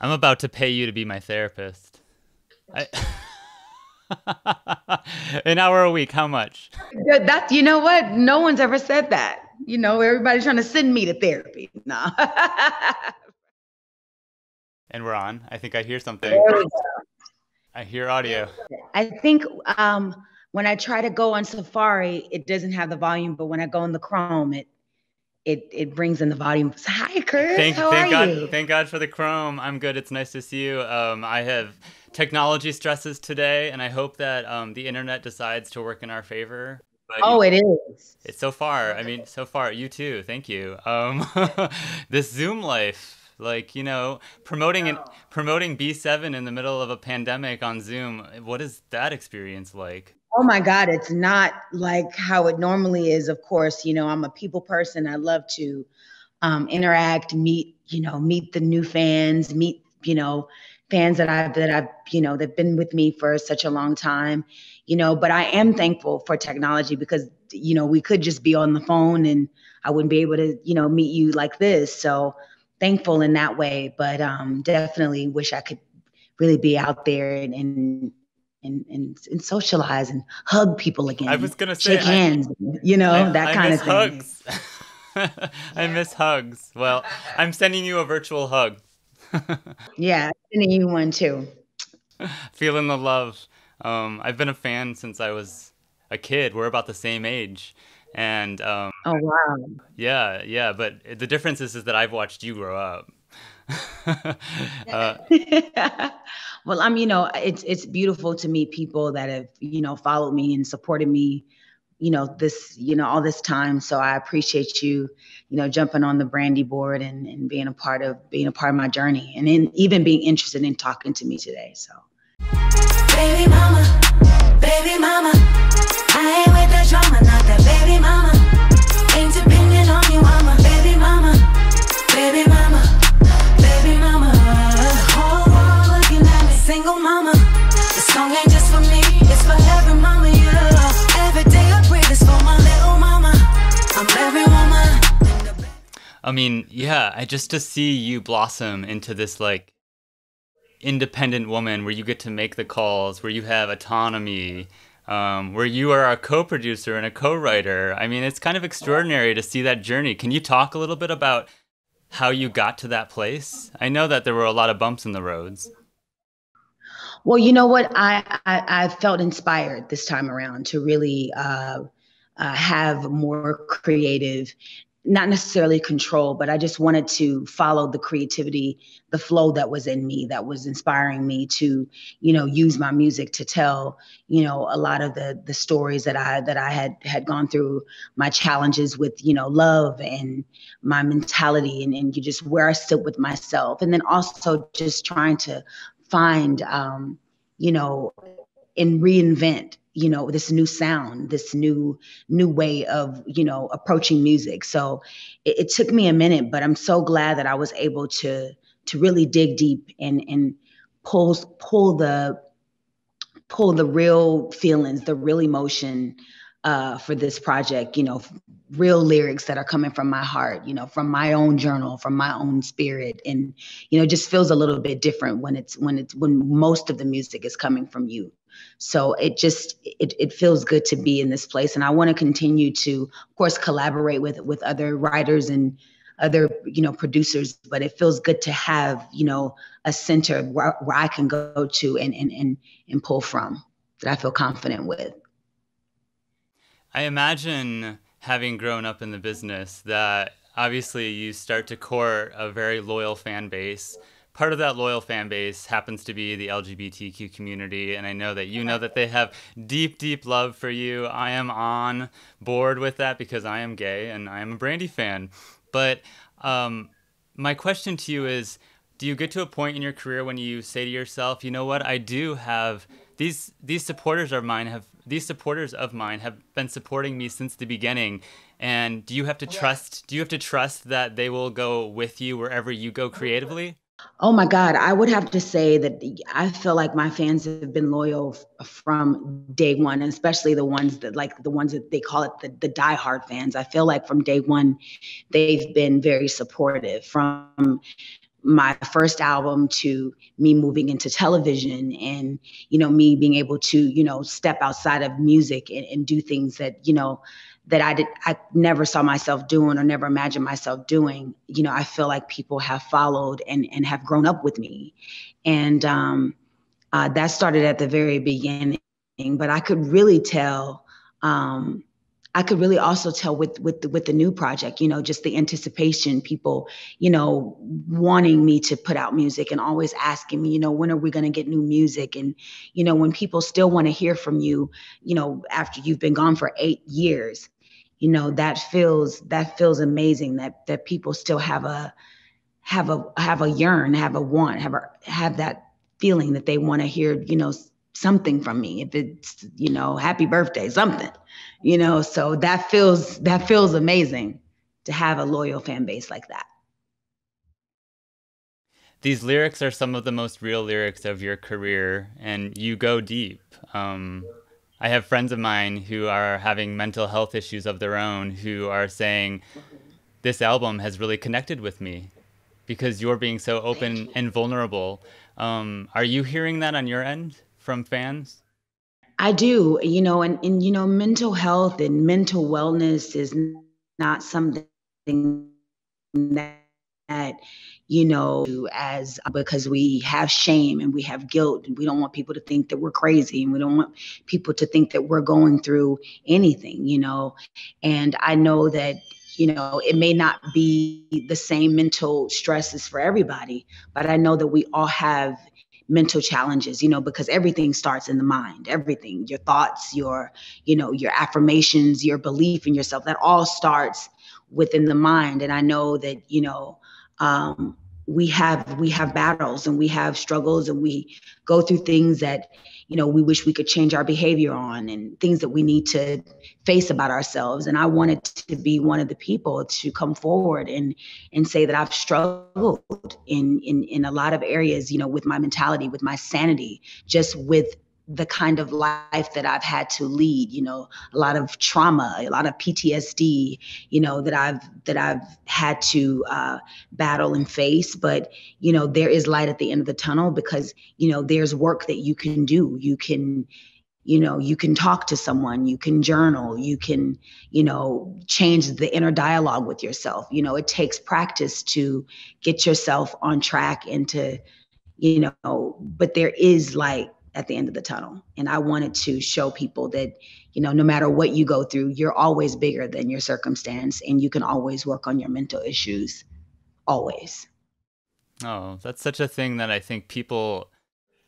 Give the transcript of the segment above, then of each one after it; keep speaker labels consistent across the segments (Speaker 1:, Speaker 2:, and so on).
Speaker 1: I'm about to pay you to be my therapist. I... An hour a week, how much?
Speaker 2: That you know what? No one's ever said that. Everybody's trying to send me to therapy. No.
Speaker 1: And we're on. I think I hear something. I hear audio.
Speaker 2: I think when I try to go on Safari, it doesn't have the volume, but when I go in the Chrome, it brings in the volume. So, hi, Chris. How are you?
Speaker 1: Thank God for the Chrome. I'm good. It's nice to see you. I have technology stresses today, and I hope that the internet decides to work in our favor.
Speaker 2: But it is.
Speaker 1: It's so far. I mean, so far. You too. Thank you. This Zoom life. Like, promoting B7 in the middle of a pandemic on Zoom. What is that experience like?
Speaker 2: Oh my God, it's not like how it normally is. Of course, I'm a people person. I love to interact, meet the new fans, meet, fans that've been with me for such a long time, but I am thankful for technology because, we could just be on the phone and I wouldn't be able to, meet you like this. So thankful in that way, but definitely wish I could really be out there and socialize and hug people again.
Speaker 1: I was gonna say,
Speaker 2: shake hands, that kind of thing.
Speaker 1: Hugs. I miss hugs. Well, I'm sending you a virtual hug.
Speaker 2: Yeah, sending you one too.
Speaker 1: Feeling the love. I've been a fan since I was a kid. We're about the same age. And
Speaker 2: oh wow,
Speaker 1: yeah, but the difference is that I've watched you grow up.
Speaker 2: Well, it's beautiful to meet people that have followed me and supported me all this time. So I appreciate you jumping on the Brandy board and being a part of my journey and even being interested in talking to me today. So
Speaker 3: baby mama, I ain't with that drama, not that baby mama. Ain't depending on you, I'm a baby mama. Baby mama, baby mama. Whole world looking at me, single mama. This song ain't just for me, it's for every mama, yeah. Every day I pray this for my little mama. I'm every woman.
Speaker 1: I mean, yeah, just to see you blossom into this like independent woman where you get to make the calls, where you have autonomy, where you are a co-producer and a co-writer. I mean, it's kind of extraordinary to see that journey. Can you talk a little bit about how you got to that place? I know that there were a lot of bumps in the roads.
Speaker 2: Well, you know what? I felt inspired this time around to really have more creative, not necessarily control, but I just wanted to follow the creativity, the flow that was in me, that was inspiring me to, use my music to tell, a lot of the stories that I had gone through, my challenges with, love and my mentality and just where I stood with myself. And then also just trying to find, and reinvent this new sound, this new way of, approaching music. So it took me a minute, but I'm so glad that I was able to really dig deep and pull the real feelings, the real emotion for this project, real lyrics that are coming from my heart, from my own journal, from my own spirit. And, it just feels a little bit different when most of the music is coming from you. So it feels good to be in this place. And I want to continue to, of course, collaborate with other writers and other, producers, but it feels good to have, a center where I can go to and pull from that I feel confident with.
Speaker 1: I imagine, having grown up in the business, that obviously you start to court a very loyal fan base. Part of that loyal fan base happens to be the LGBTQ community, and I know that they have deep, deep love for you. I am on board with that because I am gay and I am a Brandy fan. But my question to you is, do you get to a point in your career when you say to yourself, you know what, I do have these supporters of mine have been supporting me since the beginning, and do you have to trust that they will go with you wherever you go creatively?
Speaker 2: Oh my God, I would have to say that I feel like my fans have been loyal from day one, and especially the ones that they call it the diehard fans. I feel like from day one, they've been very supportive from my first album to me moving into television and, me being able to, step outside of music and do things that, that I never saw myself doing or never imagined myself doing. I feel like people have followed and have grown up with me. And that started at the very beginning, but I could really tell, I could really also tell with the new project, just the anticipation, people, wanting me to put out music and always asking me, when are we going to get new music? And, when people still want to hear from you, after you've been gone for 8 years, that feels amazing that people still have a yearn, have a want, have that feeling that they want to hear, something from me. If it's, happy birthday, something, so that feels amazing to have a loyal fan base like that.
Speaker 1: These lyrics are some of the most real lyrics of your career, and you go deep. I have friends of mine who are having mental health issues of their own who are saying, this album has really connected with me because you're being so open and vulnerable. Are you hearing that on your end from fans?
Speaker 2: I do, and mental health and mental wellness is not something that, as because we have shame and we have guilt and we don't want people to think that we're crazy and we don't want people to think that we're going through anything, and I know that, it may not be the same mental stresses for everybody, but I know that we all have mental challenges, because everything starts in the mind, everything, your thoughts, your affirmations, your belief in yourself, that all starts within the mind. And I know that, we have battles and we have struggles and we go through things that, we wish we could change our behavior on and things that we need to face about ourselves. And I wanted to be one of the people to come forward and say that I've struggled in a lot of areas, with my mentality, with my sanity, just with the kind of life that I've had to lead, a lot of trauma, a lot of PTSD, that I've had to battle and face. But, there is light at the end of the tunnel because, there's work that you can do. You can talk to someone, you can journal, you can, change the inner dialogue with yourself. It takes practice to get yourself on track and to, but there is light at the end of the tunnel. And I wanted to show people that, no matter what you go through, you're always bigger than your circumstance and you can always work on your mental issues. Always.
Speaker 1: Oh, that's such a thing that I think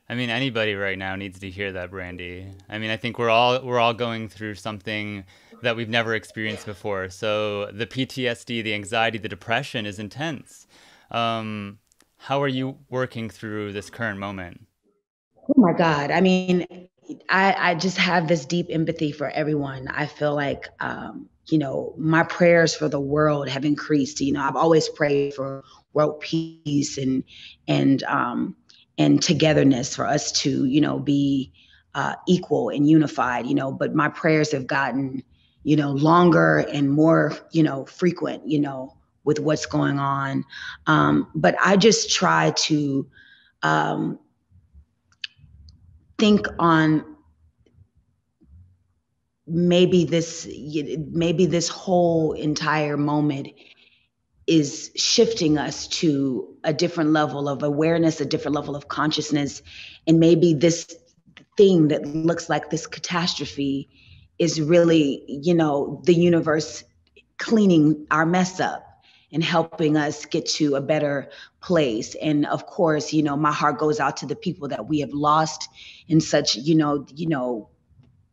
Speaker 1: anybody right now needs to hear that, Brandy. I think we're all going through something that we've never experienced before. So the PTSD, the anxiety, the depression is intense. How are you working through this current moment?
Speaker 2: Oh my God. I just have this deep empathy for everyone. I feel like, my prayers for the world have increased. I've always prayed for world peace and togetherness for us to, be equal and unified, but my prayers have gotten, longer and more, frequent, with what's going on. But I just try to, think on maybe this whole entire moment is shifting us to a different level of awareness, a different level of consciousness. And maybe this thing that looks like this catastrophe is really, the universe cleaning our mess up and helping us get to a better place. And of course, my heart goes out to the people that we have lost in such,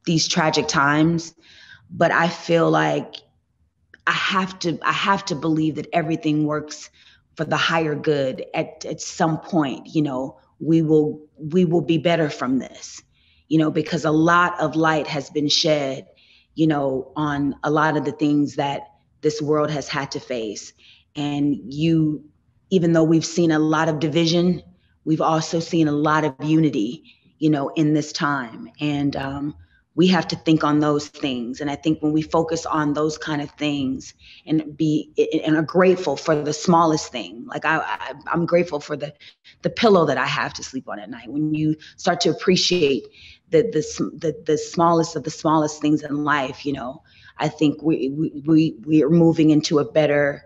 Speaker 2: these tragic times. But I feel like I have to believe that everything works for the higher good at some point. We will be better from this, because a lot of light has been shed, on a lot of the things that this world has had to face. And even though we've seen a lot of division, we've also seen a lot of unity, in this time. And we have to think on those things. And I think when we focus on those kind of things and are grateful for the smallest thing, like I'm grateful for the pillow that I have to sleep on at night. When you start to appreciate the smallest of the smallest things in life, you know, I think we are moving into a better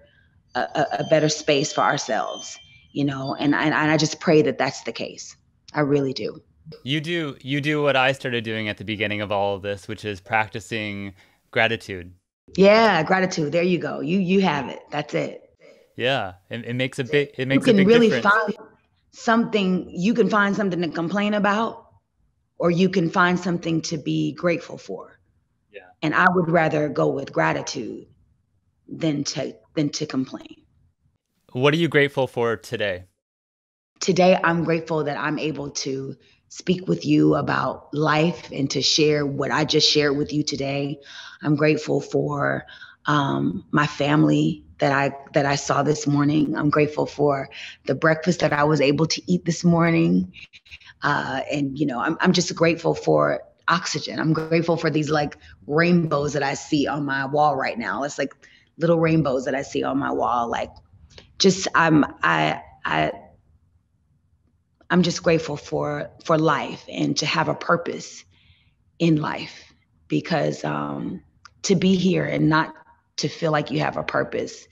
Speaker 2: space for ourselves, you know, and I just pray that that's the case. I really do.
Speaker 1: You do what I started doing at the beginning of all of this, which is practicing gratitude.
Speaker 2: Yeah, gratitude. There you go. You have it. That's it.
Speaker 1: Yeah, it makes a big
Speaker 2: You can really
Speaker 1: difference.
Speaker 2: find something. You can find something to complain about, or you can find something to be grateful for.
Speaker 1: Yeah.
Speaker 2: And I would rather go with gratitude than to complain.
Speaker 1: What are you grateful for today?
Speaker 2: Today, I'm grateful that I'm able to speak with you about life and to share what I just shared with you today. I'm grateful for my family that I saw this morning. I'm grateful for the breakfast that I was able to eat this morning. And, you know, I'm just grateful for oxygen. I'm grateful for these like rainbows that I see on my wall right now. It's like little rainbows that I see on my wall. Like, just I'm just grateful for life and to have a purpose in life, because to be here and not to feel like you have a purpose,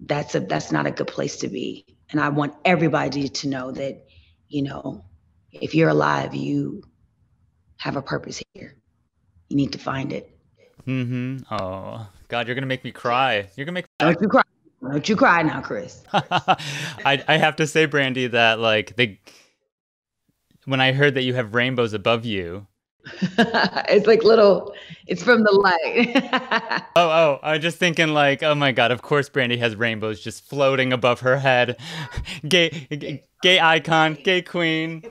Speaker 2: that's not a good place to be. And I want everybody to know that, you know, if you're alive, you have a purpose here. You need to find it.
Speaker 1: Mm-hmm. Oh, God, you're gonna make me cry. You're gonna make.
Speaker 2: Don't you cry. Don't you cry now, Chris.
Speaker 1: I have to say, Brandy, that like when I heard that you have rainbows above you.
Speaker 2: It's like it's from the light.
Speaker 1: Oh, I'm just thinking like, oh my God, of course Brandy has rainbows just floating above her head. Gay icon, gay queen.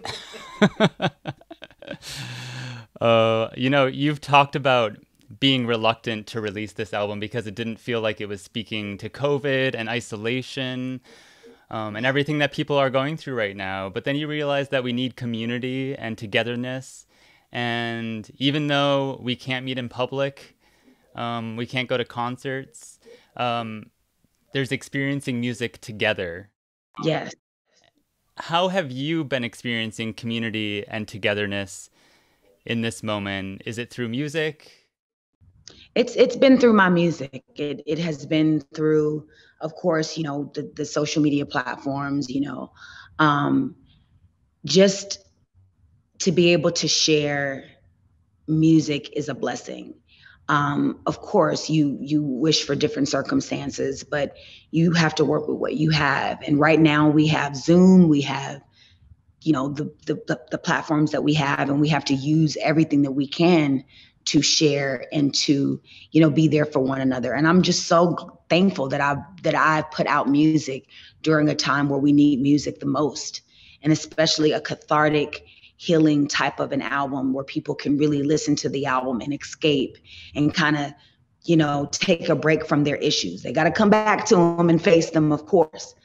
Speaker 1: You know, you've talked about being reluctant to release this album because it didn't feel like it was speaking to COVID and isolation. And everything that people are going through right now. But then you realize that we need community and togetherness. And even though we can't meet in public, we can't go to concerts, there's experiencing music together.
Speaker 2: Yes.
Speaker 1: How have you been experiencing community and togetherness in this moment? Is it through music?
Speaker 2: It's been through my music. It has been through, of course, you know, the social media platforms, you know, just to be able to share music is a blessing. Of course, you wish for different circumstances, but you have to work with what you have. And right now we have Zoom, we have, you know, the platforms that we have, and we have to use everything that we can to share and to, you know, be there for one another. And I'm just so thankful that I put out music during a time where we need music the most, and especially a cathartic, healing type of an album where people can really listen to the album and escape and kind of, you know, take a break from their issues. They got to come back to them and face them, of course,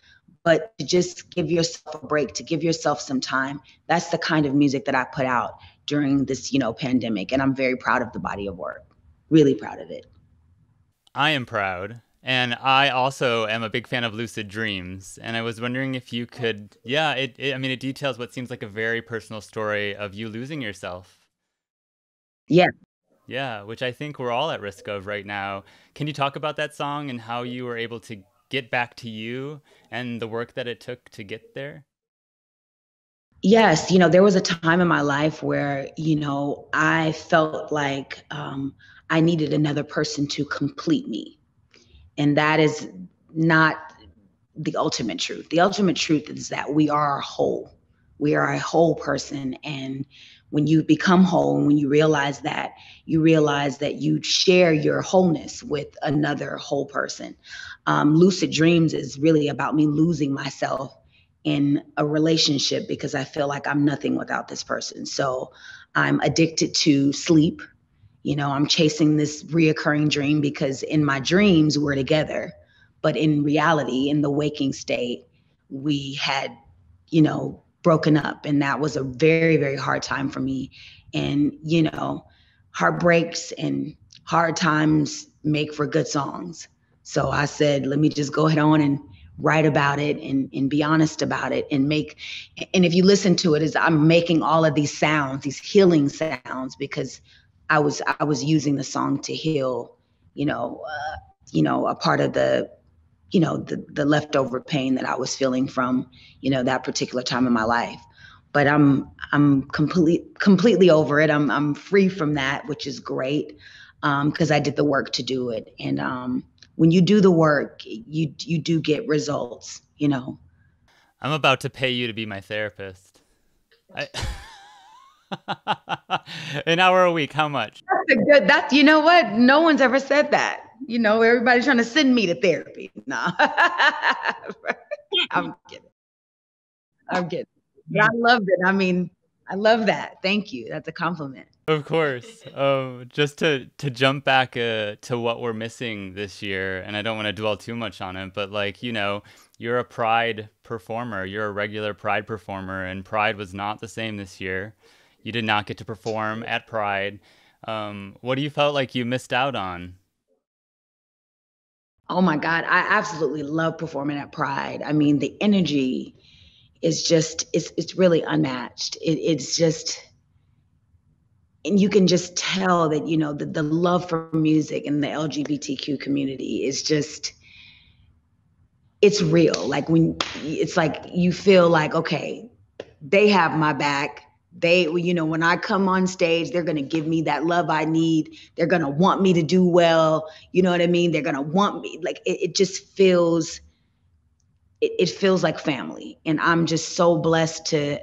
Speaker 2: but to just give yourself a break, to give yourself some time. That's the kind of music that I put out during this, you know, pandemic. And I'm very proud of the body of work, really proud of it.
Speaker 1: I am proud. And I also am a big fan of lucid dreams. And I was wondering if you could, it details what seems like a very personal story of you losing yourself.
Speaker 2: Yeah.
Speaker 1: Yeah, which I think we're all at risk of right now. Can you talk about that song and how you were able to get back to you and the work that it took to get there?
Speaker 2: Yes, you know, there was a time in my life where, you know, I felt like I needed another person to complete me. And that is not the ultimate truth. The ultimate truth is that we are whole. We are a whole person. And when you become whole, and when you realize that you share your wholeness with another whole person. Lucid dreams is really about me losing myself in a relationship because I feel like I'm nothing without this person. So I'm addicted to sleep. You know, I'm chasing this reoccurring dream because in my dreams we're together, but in reality, in the waking state, we had, you know, broken up. And that was a very, very hard time for me. And, you know, heartbreaks and hard times make for good songs. So I said, let me just go ahead on and write about it and be honest about it and if you listen to it, is I'm making all of these sounds, these healing sounds, because I was using the song to heal, a part of the leftover pain that I was feeling from, that particular time in my life. But I'm completely over it. I'm free from that, which is great, because I did the work to do it. And when you do the work, you do get results.
Speaker 1: I'm about to pay you to be my therapist. An hour a week, how much?
Speaker 2: That's you know what? No one's ever said that. Everybody's trying to send me to therapy. No, I'm kidding. But I loved it. I mean, I love that. Thank you. That's a compliment.
Speaker 1: Of course. Just to jump back to what we're missing this year, and I don't want to dwell too much on it, but you're a Pride performer. You're a regular Pride performer, and Pride was not the same this year. You did not get to perform at Pride. What do you felt like you missed out on?
Speaker 2: Oh my God, I absolutely love performing at Pride. I mean, the energy is just, it's really unmatched. It's just, and you can just tell that, the love for music and the LGBTQ community is just, it's real. Like it's like you feel like, okay, they have my back. When I come on stage, they're going to give me that love I need. They're going to want me to do well. You know what I mean? They're going to want me. Like it just feels, it feels like family. And I'm just so blessed to,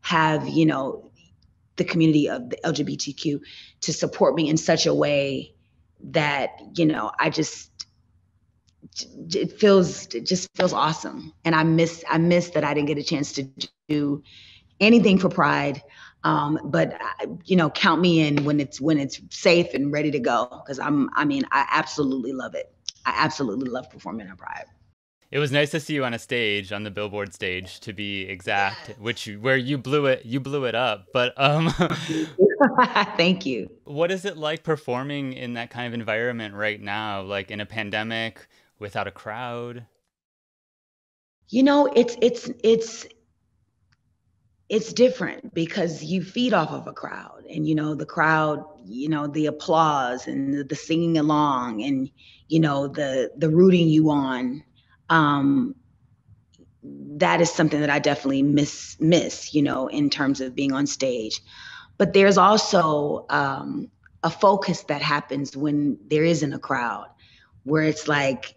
Speaker 2: have, the community of the LGBTQ to support me in such a way that, it just feels awesome. And I miss that I didn't get a chance to do anything for Pride. But count me in when it's safe and ready to go. Cause I absolutely love it. I absolutely love performing at Pride.
Speaker 1: It was nice to see you on a stage, on the Billboard stage, to be exact, where you blew it up. But
Speaker 2: thank you.
Speaker 1: What is it like performing in that kind of environment right now, like in a pandemic without a crowd?
Speaker 2: It's different because you feed off of a crowd, and the crowd, the applause and the singing along, and the rooting you on. That is something that I definitely miss, in terms of being on stage. But there's also a focus that happens when there isn't a crowd, where it's like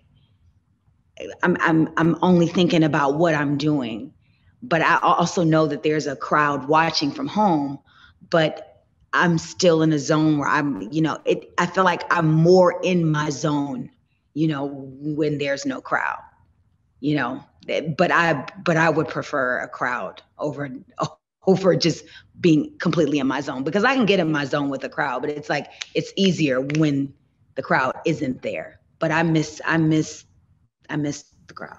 Speaker 2: I'm only thinking about what I'm doing. But I also know that there's a crowd watching from home, but I'm still in a zone where I feel like I'm more in my zone, when there's no crowd. But I would prefer a crowd over just being completely in my zone, because I can get in my zone with a crowd, but it's like, it's easier when the crowd isn't there. But I miss the crowd.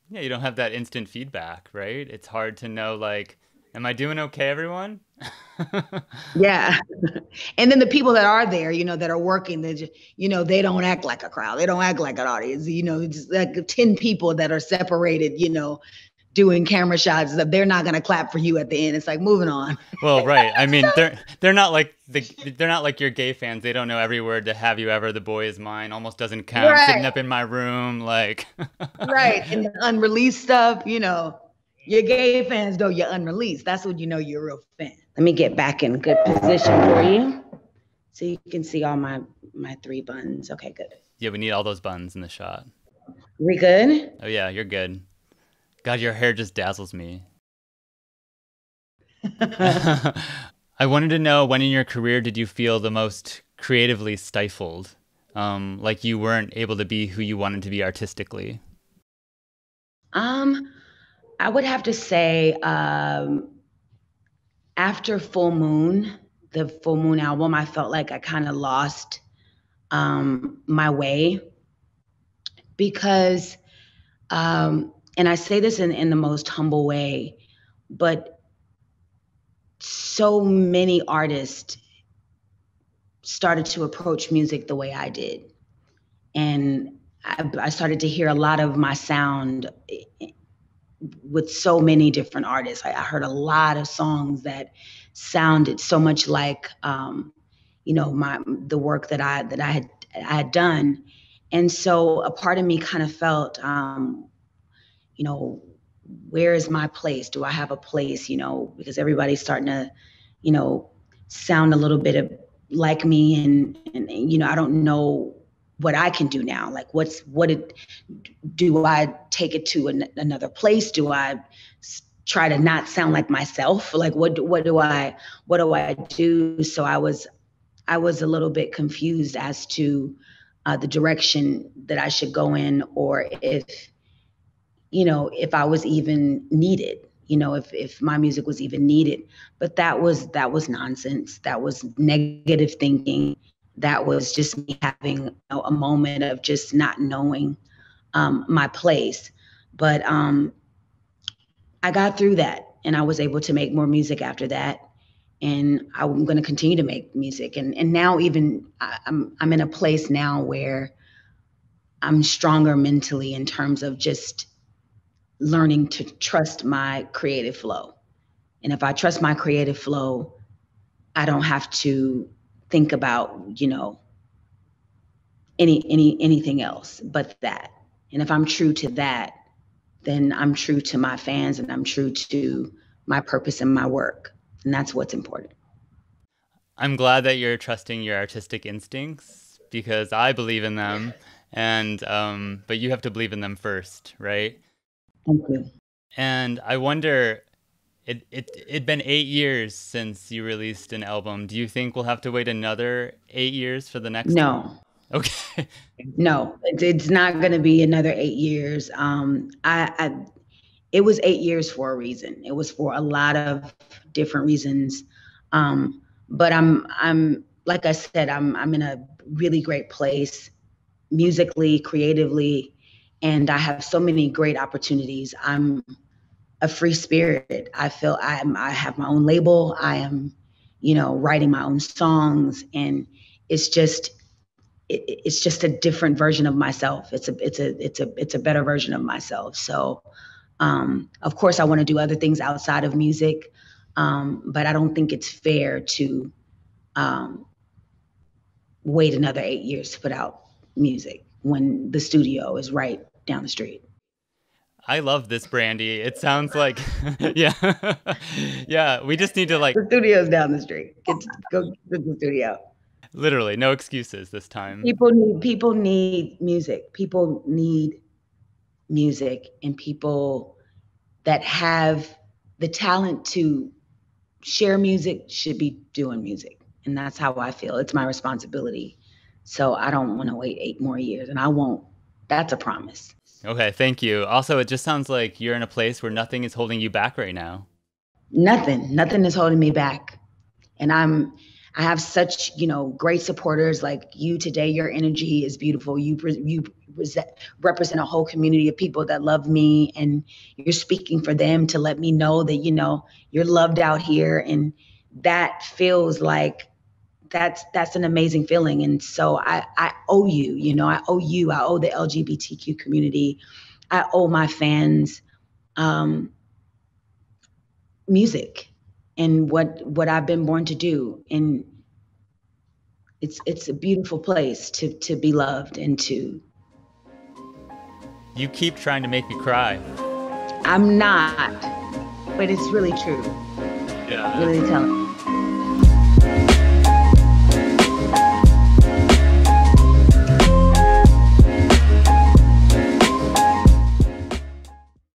Speaker 1: Yeah, you don't have that instant feedback, right? It's hard to know, like, am I doing okay, everyone?
Speaker 2: Yeah. And then the people that are there, that are working, they just, they don't act like a crowd. They don't act like an audience. It's like 10 people that are separated, doing camera shots. They're not going to clap for you at the end. It's like, moving on.
Speaker 1: Well, right. I mean, they're not like your gay fans. They don't know every word to "Have You Ever," "The Boy Is Mine" almost doesn't count. Right. Sitting up in my room, like.
Speaker 2: Right. And the unreleased stuff, your gay fans know you're unreleased. That's when you're a real fan. Let me get back in good position for you, so you can see all my 3 buns. Okay, good.
Speaker 1: Yeah, we need all those buns in the shot.
Speaker 2: We good?
Speaker 1: Oh yeah, you're good. God, your hair just dazzles me. I wanted to know, when in your career did you feel the most creatively stifled? Like you weren't able to be who you wanted to be artistically?
Speaker 2: I would have to say after Full Moon, the Full Moon album, I felt like I kind of lost my way, because and I say this in the most humble way, but so many artists started to approach music the way I did. And I started to hear a lot of my sound with so many different artists. I heard a lot of songs that sounded so much like, the work that I had done. And so a part of me kind of felt, where is my place? Do I have a place? Because everybody's starting to, sound a little bit of like me, and I don't know what I can do now. Like, do I take it to another place? Do I try to not sound like myself? Like, what do I do? So I was a little bit confused as to the direction that I should go in, or if I was even needed, if my music was even needed. But that was nonsense. That was negative thinking. That was just me having a moment of just not knowing my place. But I got through that, and I was able to make more music after that. And I'm going to continue to make music. And now even I'm in a place now where I'm stronger mentally in terms of just learning to trust my creative flow. And if I trust my creative flow, I don't have to think about, anything else but that. And if I'm true to that, then I'm true to my fans, and I'm true to my purpose and my work. And that's what's important.
Speaker 1: I'm glad that you're trusting your artistic instincts, because I believe in them, and but you have to believe in them first, right?
Speaker 2: Thank you.
Speaker 1: And I wonder, it'd been 8 years since you released an album. Do you think we'll have to wait another 8 years for the next
Speaker 2: No.
Speaker 1: one? Okay.
Speaker 2: No, it's not going to be another 8 years. It was 8 years for a reason. It was for a lot of different reasons. But I'm like I said, I'm in a really great place musically, creatively, and I have so many great opportunities. I'm a free spirit. I feel I have my own label. I am, writing my own songs, and it's just a different version of myself. It's a better version of myself. So, of course, I want to do other things outside of music, but I don't think it's fair to wait another 8 years to put out music when the studio is right down the street.
Speaker 1: I love this, Brandy. It sounds like, yeah, yeah. We just need to
Speaker 2: The studio's down the street. Go to the studio.
Speaker 1: Literally, no excuses this time.
Speaker 2: People need music. People need music, and people that have the talent to share music should be doing music. And that's how I feel. It's my responsibility. So I don't want to wait 8 more years, and I won't. That's a promise.
Speaker 1: Okay, thank you. Also, it just sounds like you're in a place where nothing is holding you back right now.
Speaker 2: Nothing is holding me back. And I have such, great supporters like you today. Your energy is beautiful. You represent a whole community of people that love me, and you're speaking for them to let me know that, you're loved out here. And that feels like that's an amazing feeling. And so I owe you, I owe the LGBTQ community. I owe my fans music and what I've been born to do. And it's a beautiful place to be loved and to.
Speaker 1: You keep trying to make me cry.
Speaker 2: I'm not, but it's really true.
Speaker 1: Yeah.
Speaker 2: Really telling.